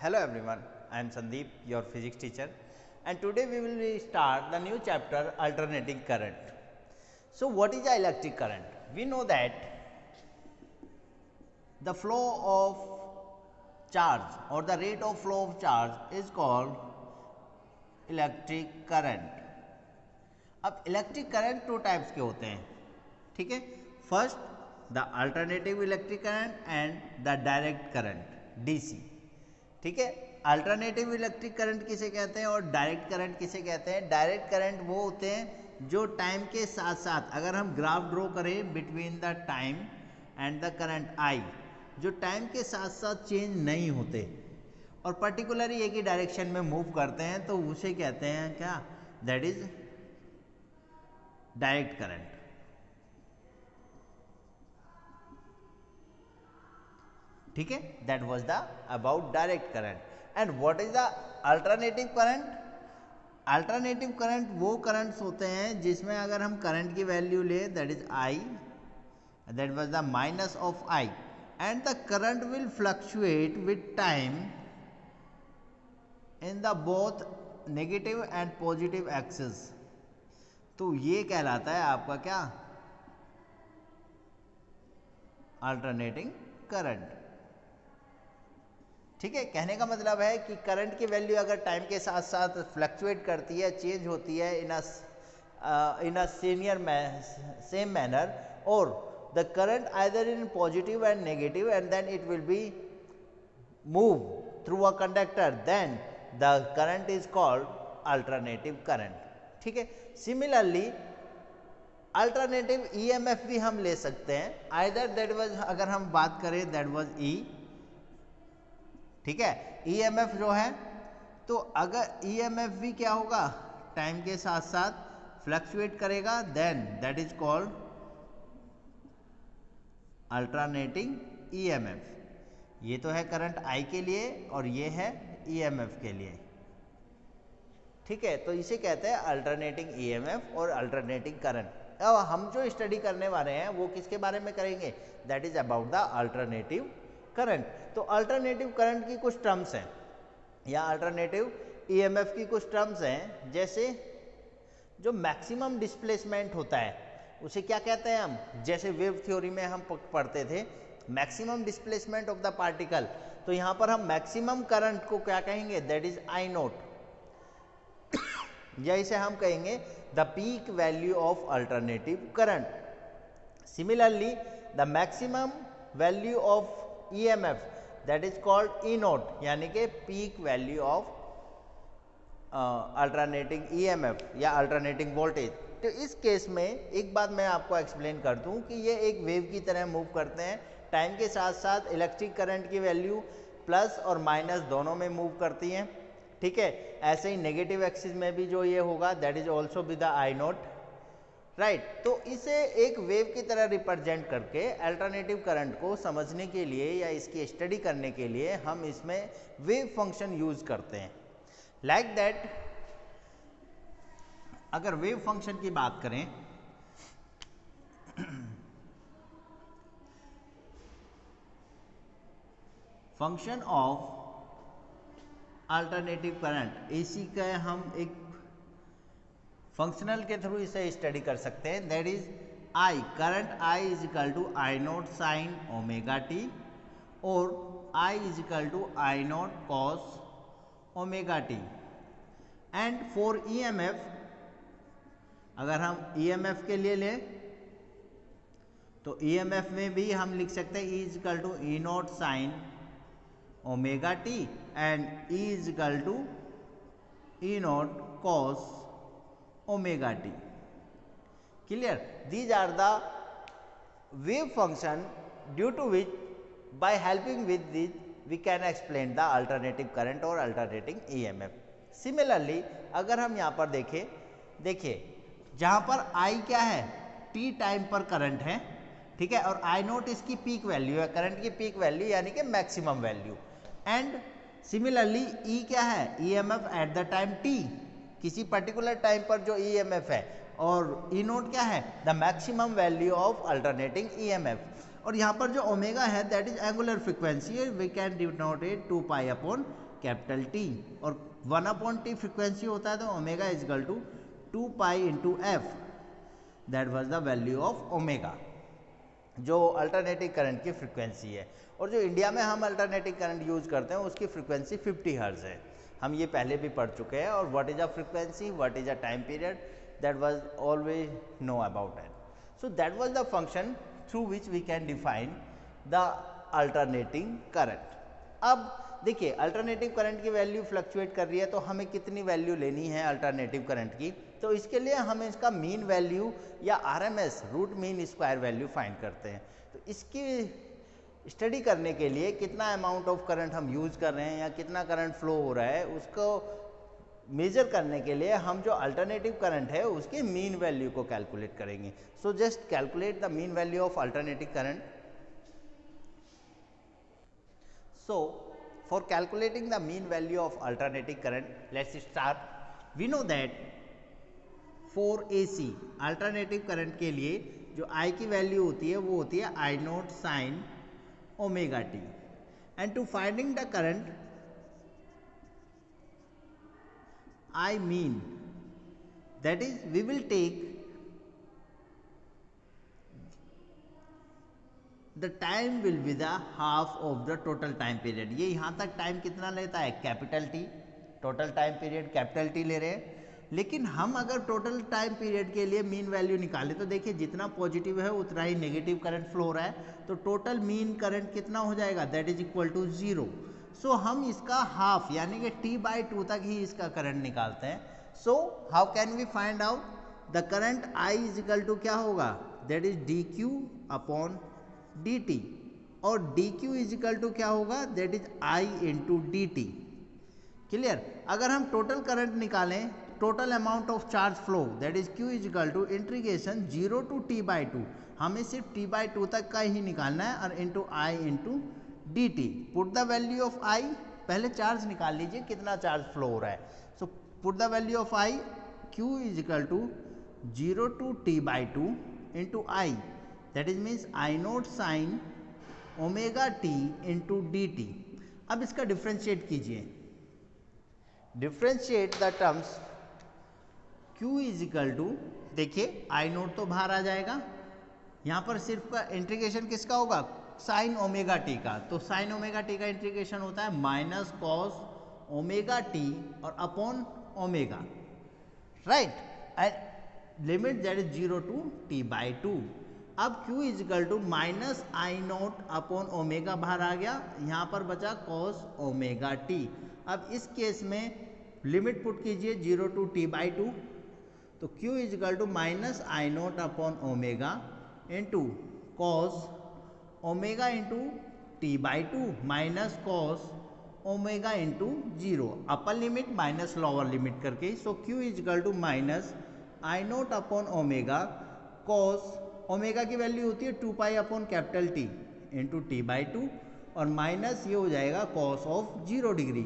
Hello everyone, I am Sandeep, your physics teacher, and today we will start the new chapter alternating current. So, what is the electric current? We know that the flow of charge or the rate of flow of charge is called electric current. अब electric current दो types के होते हैं, ठीक है. First the alternative electric current and the direct current DC. ठीक है. Alternative electric current किसे कहते हैं और डायरेक्ट करंट किसे कहते हैं? डायरेक्ट करंट वो होते हैं जो टाइम के साथ साथ, अगर हम ग्राफ ड्रॉ करें between the time and the current I, जो टाइम के साथ साथ चेंज नहीं होते और पर्टिकुलरली एक ही डायरेक्शन में मूव करते हैं, तो उसे कहते हैं क्या? That is direct current. ठीक है. That was the about direct current. And what is the alternative current? Alternative current वो करंट्स होते हैं जिसमें अगर हम करंट की वैल्यू ले, that is I, that was the minus of I, and the current will fluctuate with time in the both negative and positive axis. तो ये कहलाता है आपका क्या? Alternating current. ठीक है. कहने का मतलब है कि करंट की वैल्यू अगर टाइम के साथ साथ फ्लक्चुएट करती है, चेंज होती है इन अ सेम मैनर, और the current either in positive and negative and then it will be move through a conductor, then the current is called alternative current. ठीक है. सिमिलरली अल्टरनेटिव ईएमएफ भी हम ले सकते हैं. आइदर दैट वाज, अगर हम बात करें दैट वाज ई. ठीक है. ईएमएफ जो है, तो अगर ईएमएफ भी क्या होगा? टाइम के साथ साथ फ्लक्चुएट करेगा, then that is called alternating EMF. ये तो है करंट आई के लिए और ये है ईएमएफ के लिए. ठीक है. तो इसे कहते हैं अल्टरनेटिंग ईएमएफ और अल्टरनेटिंग करंट. अब हम जो स्टडी करने वाले हैं वो किसके बारे में करेंगे? That is about the alternative current. तो अल्टरनेटिव करंट की कुछ टर्म्स हैं या अल्टरनेटिव ईएमएफ की कुछ टर्म्स हैं. जैसे जो मैक्सिमम डिस्प्लेसमेंट होता है उसे क्या कहते हैं हम? जैसे वेव थ्योरी में हम पढ़ते थे maximum displacement of the particle, तो यहाँ पर हम मैक्सिमम करंट को क्या कहेंगे? That is I note. या इसे हम कहेंगे the peak value of alternative current. Similarly the maximum value of EMF that is called E note, यानी कि peak value of alternating EMF या अल्टरनेटिंग वोल्टेज. तो इस केस में एक बात मैं आपको एक्सप्लेन कर दूं कि ये एक वेव की तरह मूव करते हैं. टाइम के साथ साथ इलेक्ट्रिक करंट की वैल्यू प्लस और माइनस दोनों में मूव करती हैं. ठीक है. ऐसे ही नेगेटिव एक्सिस में भी जो ये होगा that is also with the I note, right. तो इसे एक वेव की तरह रिप्रेजेंट करके अल्टरनेटिव करंट को समझने के लिए या इसकी स्टडी करने के लिए हम इसमें वेव फंक्शन यूज करते हैं. लाइक दैट, अगर वेव फंक्शन की बात करें फंक्शन ऑफ अल्टरनेटिव करंट, इसी का हम एक फंक्शनल के थ्रू इसे स्टडी कर सकते हैं. That is I, current I is equal to I naught sine omega T, और I is equal to I naught cos omega T. And for EMF, अगर हम ईएमएफ के लिए लें तो ईएमएफ में भी हम लिख सकते हैं E is equal to E naught sine omega T and E is equal to E naught cos omega T. Clear? These are the wave function due to which by helping with this we can explain the alternative current और alternating EMF. Similarly अगर हम यहाँ पर देखिए जहाँ पर आई क्या है? टी टाइम पर करंट है. ठीक है. और आई नोट इसकी पीक वैल्यू है, करंट की पीक वैल्यू यानी कि maximum value. And similarly E क्या है? EMF at the time T, किसी पर्टिकुलर टाइम पर जो ईएमएफ है, और ई नोट क्या है? The maximum value of alternating EMF. और यहाँ पर जो ओमेगा है that is angular frequency, we can denote it 2 pi upon capital T, और 1/t फ्रिक्वेंसी होता है तो omega is equal to 2 pi into F, that was the value of omega, जो अल्टरनेटिंग करंट की फ्रिक्वेंसी है। और जो इंडिया में हम अल्टरनेटिंग करंट यूज करते हैं उसकी फ्रिक्वेंसी 50 हर्ट्ज है, हम ये पहले भी पढ़ चुके हैं। और what is a frequency, what is a time period, that was always know about it. So that was the function through which we can define the alternating current. अब देखिए अल्टरनेटिव करंट की वैल्यू फ्लक्चुएट कर रही है तो हमें कितनी value लेनी है अल्टरनेटिव करंट की, तो इसके लिए हम इसका मीन वैल्यू या RMS root mean square value find करते हैं। तो इसकी स्टडी करने के लिए कितना अमाउंट ऑफ करंट हम यूज कर रहे हैं या कितना करंट फ्लो हो रहा है उसको मेजर करने के लिए हम जो अल्टरनेटिव करंट है उसके मीन वैल्यू को कैलकुलेट करेंगे। So just calculate the mean value of alternative current. So for calculating the mean value of alternating current, let's start. We know that for AC alternative current के लिए जो I की value होती है वो होती है I naught sine omega T, and to finding the current I mean, that is we will take the time will be the half of the total time period. ये यहाँ तक टाइम कितना लेता है capital T, total time period capital T ले रहे हैं। लेकिन हम अगर टोटल टाइम पीरियड के लिए मीन वैल्यू निकालें तो देखिए जितना पॉजिटिव है उतना ही नेगेटिव करंट फ्लो हो रहा है, तो टोटल मीन करंट कितना हो जाएगा, दैट इज इक्वल टू 0. सो हम इसका हाफ यानी कि t/2 तक ही इसका करंट निकालते हैं. So how can we find out the current I is equal to क्या होगा, that is dq upon dt, और dq इज इक्वल टू क्या होगा, that is I into dt. Clear. अगर हम टोटल करंट निकालें, total amount of charge flow, that is q is equal to integration 0 to t/2, हमें सिर्फ t/2 तक का ही निकालना है, और into I into dt. Put the value of I, पहले चार्ज निकाल लीजिए कितना चार्ज फ्लो हो रहा है. So put the value of I, q is equal to 0 to t/2 into I, that is means I naught sine omega T into D T. अब इसका differentiate कीजिए, differentiate the terms q is equal to, देखिए I naught तो बाहर आ जाएगा, यहाँ पर सिर्फ का इंटीग्रेशन किसका होगा, साइन ओमेगा टी का. तो साइन ओमेगा टी का इंटीग्रेशन होता है माइनस कॉस ओमेगा टी और upon omega, right, and limit that is 0 to t/2. अब q is equal to minus I naught upon omega बाहर आ गया, यहाँ पर बचा कॉस ओमेगा टी. अब इस केस में लिमिट पुट कीजिए 0 टू t/2, तो q is equal to minus I naught upon omega into cos omega into t/2 minus cos omega into 0, upper limit minus lower limit करके. So q is equal to minus I naught upon omega cos omega की value होती है 2 pi upon capital T into t/2, और minus ये हो जाएगा cos of 0 degree.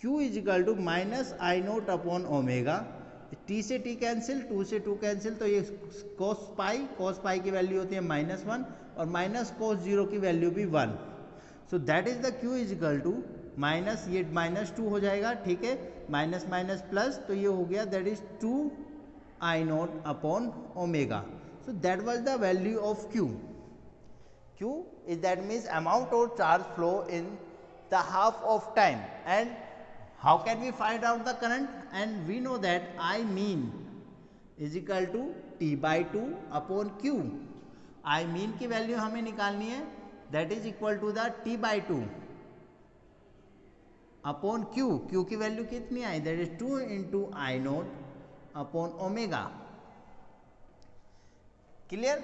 q is equal to minus I naught upon omega, t से t cancel, 2 से 2 cancel, तो ये cos पाई की वैल्यू होती है -1, और माइनस cos 0 की वैल्यू भी 1. So that is the q is equal to minus, ये -2 हो जाएगा, ठीक है, माइनस माइनस प्लस, तो ये हो गया that is 2 I naught upon omega. So that was the value of q. q is that means amount of charge flow in the half of time. And how can we find out the current? And we know that I mean is equal to t/2 upon q. I mean की value हमें निकालनी है, that is equal to the t/2 upon q. q की value कितनी आई, that is 2 into I note upon omega. Clear.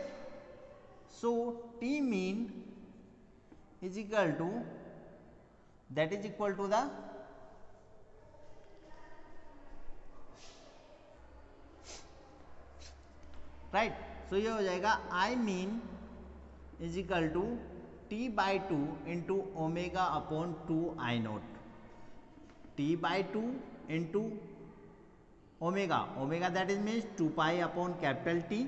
So t mean is equal to, that is equal to the right. So ये हो जाएगा I mean is equal to t/2 into omega upon 2 I naught, t/2 into omega, omega that is means 2 pi upon capital T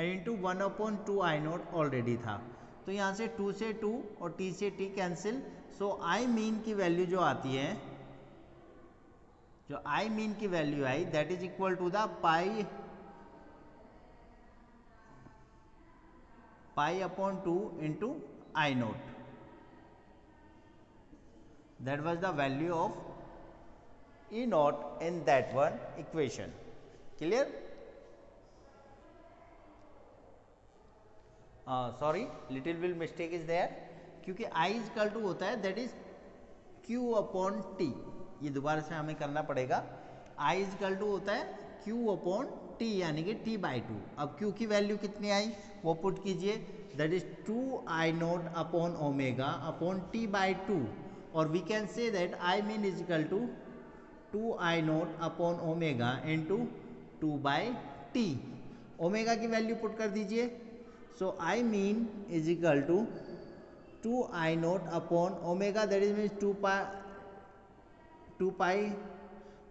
into 1 upon 2 I naught already था. तो यहाँ से 2 से 2 और t से t cancel. So I mean की value जो आती है, जो आई मीन की value I that is equal to the pi upon 2 into I naught. That was the value of E naught in that one equation. Clear? Sorry, little bit mistake is there, क्योंकि I is equal to होता है that is Q upon T। ये दोबारा से हमें करना पड़ेगा। I is equal to होता है Q upon T यानी कि T by 2। अब Q की वैल्यू कितनी आई वो पुट कीजिए, that is 2 I naught upon omega upon T by 2, और we can say that I mean is equal to 2 I naught upon omega into 2 by T. Omega की value put कर दीजिए। So I mean is equal to 2 I naught upon omega that is means 2 pi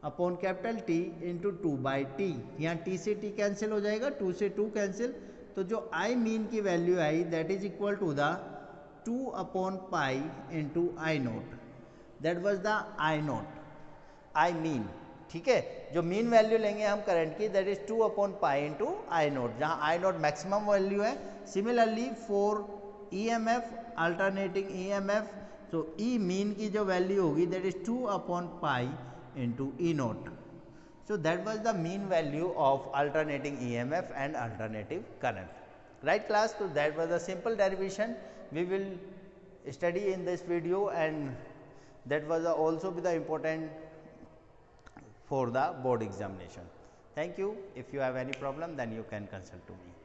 upon capital T into 2 by T. यहाँ T से T cancel हो जाएगा, 2 से 2 cancel. तो जो आई मीन की value I that is equal to the 2 upon pi into I naught. That was the I naught, I mean. ठीक है, जो मीन वैल्यू लेंगे हम करंट की that is 2 upon pi into I naught, जहाँ I naught maximum value है। Similarly for EMF alternating EMF, so E mean की जो वैल्यू होगी that is 2 upon pi into E naught. So that was the mean value of alternating EMF and alternative current. Right class, तो that was the simple derivation we will study in this video, and that was also be the important for the board examination. Thank you. If you have any problem then you can consult to me.